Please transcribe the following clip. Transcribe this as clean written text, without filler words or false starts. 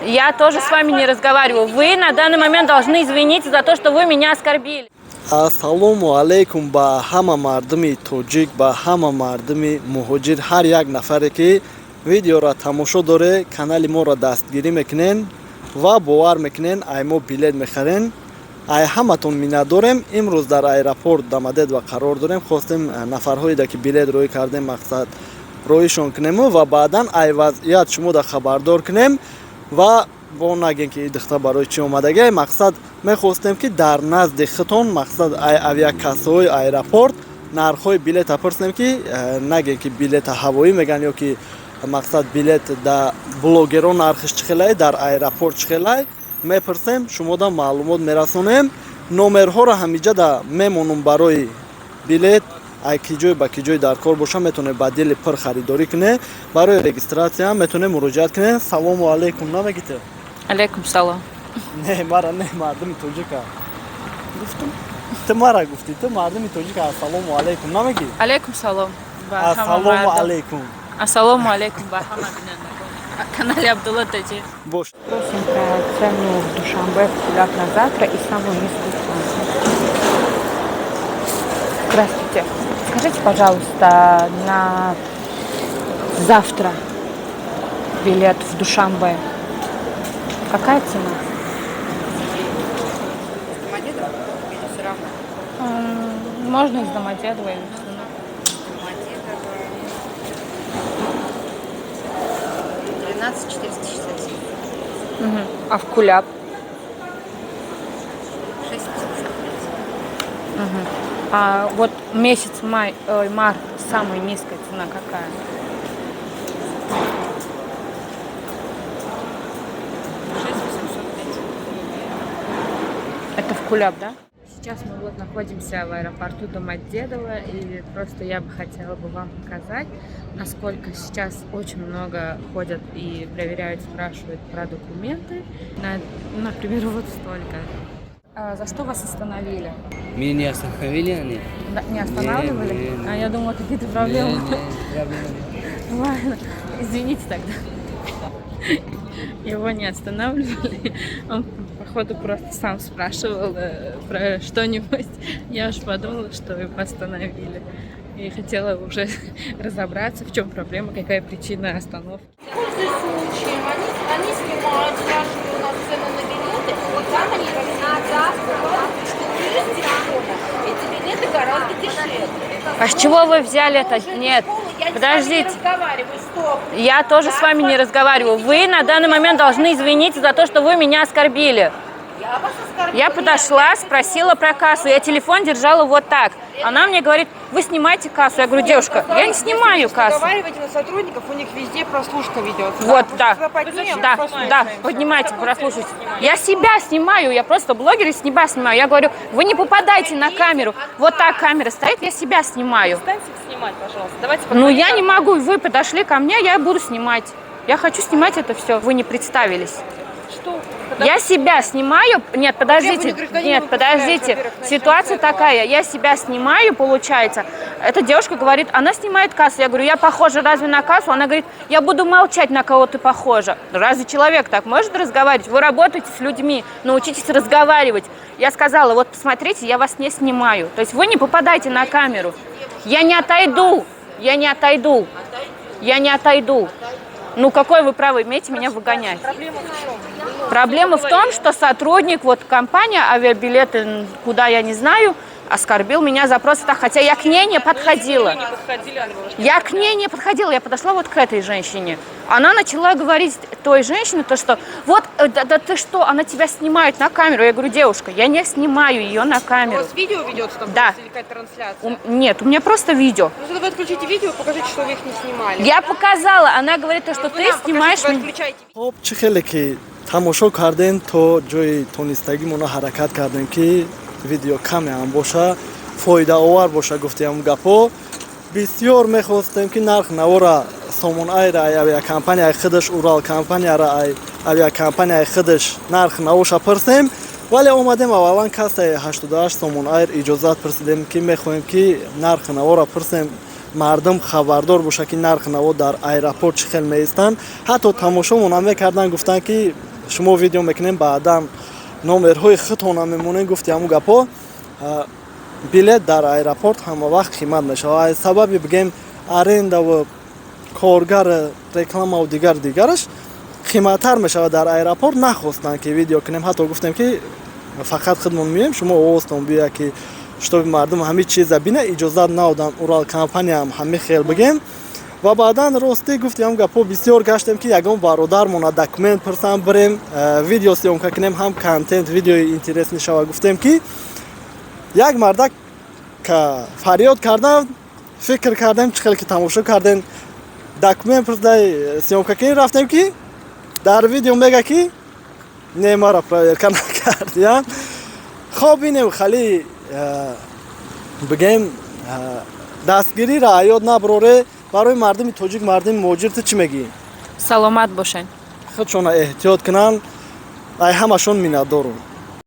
Я тоже с вами не разговариваю. Вы на данный момент должны извиниться за то, что вы меня оскорбили. Ассалому алейкум ба ҳама мардуми тоҷик, ба ҳама мардуми муҳоҷир, ҳар як нафаре ки видеоро тамошо доре, канали моро дастгирӣ мекунен ва бовар мекунен ай мо билет мехарен. Ай ҳаматон миннатдорем. Имрӯз дар аэропорт Домодедово қарор дорем. Хостем нафарҳоеда ки билет рӯй кардем мақсад рӯйшон кунему ва баъдан ай вазъият шумода хабардор кунем ва бо нагем ки духта барои чӣ омадагӣ. Мақсад мехостем ки дар назди хитон мақсад ай авиакассаҳои аэропорт нархҳои билета пурсем ки нагем ки билета ҳавоӣ меган ё ки мақсад билет да блогерон нархиш чӣ хелае, дар аэропорт чӣ хелае мепурсем, шумода маълумот мерасонем. номерҳоро ҳамиҷа да мемонум барои билет. ай ки ҷой ба ки ҷой дар кор боша метавонед ба дили пур харидорӣ кунед. Барои регистратсия метавонед муроҷиат кунед. Салому алейкум намегите? Алейкум салам. Не, мара не, мардуми тоҷика. Гуфтум. Ты мара гуфти, ты мардуми тоҷика. Ассалому алейкум намеги? Алейкум салам. Ассалому алейкум. Ассалому алейкум. Канале Абдулла Таджи. Бош. Просим про цену в Душанбе в Кулак на завтра и самую низкую цену. Здравствуйте. Скажите, пожалуйста, на завтра билет в Душанбе. Какая цена? Домодедово или все равно? Можно из Домодедова или Домодедово 12 467. А в Куляб? 6 А вот месяц март, самая низкая цена какая? 805. Это в Куляб, да? Сейчас мы вот находимся в аэропорту Домодедово, и просто я бы хотела бы вам показать, насколько сейчас очень много ходят и проверяют, спрашивают про документы. Например, вот столько. А за что вас остановили? Меня не остановили они? Не останавливали? Не. А я думала, какие-то проблемы. Не, Ладно, извините тогда. Его не останавливали. Он, походу, просто сам спрашивал про что-нибудь. Я уж подумала, что его остановили. И хотела уже разобраться, в чем проблема, какая причина остановки. Пользуясь случаем, они снимают, спрашивают у нас цены на билеты, и там они рассказывают, что через телефона эти билеты гораздо дешевле. А с чего вы взяли это? Нет, Я подождите. с вами не разговариваю, стоп. Я тоже с вами не разговариваю. Вы на данный момент должны извиниться за то, что вы меня оскорбили. Я вас оскорбила. Я подошла, спросила про кассу. Я телефон держала вот так. Она мне говорит, вы снимаете кассу. Я говорю, девушка, я не снимаю кассу. Разговаривайте на сотрудников, у них везде прослушка ведется. Вот, да. Поднимем, Да, послушаем. да, поднимайте, прослушайте. Я себя снимаю, я просто блогер и себя снимаю. Я говорю, вы не попадайте на камеру. Вот так камера стоит, я себя снимаю. Снимать, пожалуйста. Давайте Ну я не могу, вы подошли ко мне, я буду снимать. Я хочу снимать это все. Вы не представились. Что? Я себя снимаю. Нет, подождите. Нет, подождите. Ситуация такая. Я себя снимаю, получается. Эта девушка говорит, она снимает кассу. Я говорю, я похожа разве на кассу? Она говорит, я буду молчать, на кого ты похожа. Разве человек так может разговаривать? Вы работаете с людьми, научитесь разговаривать. Я сказала, вот посмотрите, я вас не снимаю. То есть вы не попадайте на камеру. Я не отойду. Я не отойду. Я не отойду. Ну, какое вы право имеете меня выгонять? Проблема в том, что сотрудник, вот компания авиабилеты, куда я не знаю, оскорбил меня за просто так, хотя я к ней не подходила. Я к ней не подходила, я подошла вот к этой женщине. Она начала говорить той женщине, то что вот, да ты что, она тебя снимает на камеру. Я говорю, девушка, я не снимаю ее на У камеру. вас видео ведется там? Да. Или какая-то трансляция? Нет, у меня просто видео. Ну, тогда вы отключите видео, покажите, что вы их не снимали. Я показала, она говорит, то, что Вы ты нам снимаешь покажите, вы меня. отключаете. خب چه خیلی که تماشا کردین تا جای تونستگی مونا حرکت کردیم که ویدیو کمی هم باشه فایده آور باشه گفتیم گپا بسیار میخواستیم که نرخ نوارا سامون ایر ای کمپانی خودش اورال کمپانی را ای کمپانی خودش نرخ نواشا پرسیم ولی اومدیم اولا کسی 88 سامون ایر اجازت پرسیدیم که میخوایم که نرخ نوارا پرسیم مردم خبردار باشه که نرخ نو در ایرپورت چه خیلی میستن حتی تماشامون هم میکردن گفتن که шумо видео мекунем баъдан номерҳои худтона мемонем гуфти ҳамун гапҳо. Билет дар аэропорт ҳама вақт қимат мешавад. Сабаби бигем аренда ва коргар рекламаву дигараш қиматтар мешавад дар аэропорт. Нахостанд ки видео кунем, ҳатто гуфтем ки фақат худмон меем, шумо овозтон бия ки шутоби мардум ҳами чиза бина, иҷозат наодан Урал компаниям ҳами хел бигем. Ва баъдан рости гуфти ҳам гапҳо бисёр гаштем ки ягон бародармона документ пурсам бирем, видео съёмка кунем, ҳам контент видеои интересни шава. Гуфтем ки як мардак ка фарёд кардан, фикр кардем чӣ хел ки тамошо кардем, документ пурсдай съёмка кунем, рафтем ки дар видео мега ки не мара проверка накардиям. хоб инем хали бигем дастгирӣ раъёт наброре. барои мардуми тоҷик, мардуми муҳоҷир ту чӣ мегӣ? Саломат бошен. худшона эҳтиёт кунанд. ай ҳамашон миннатдорам.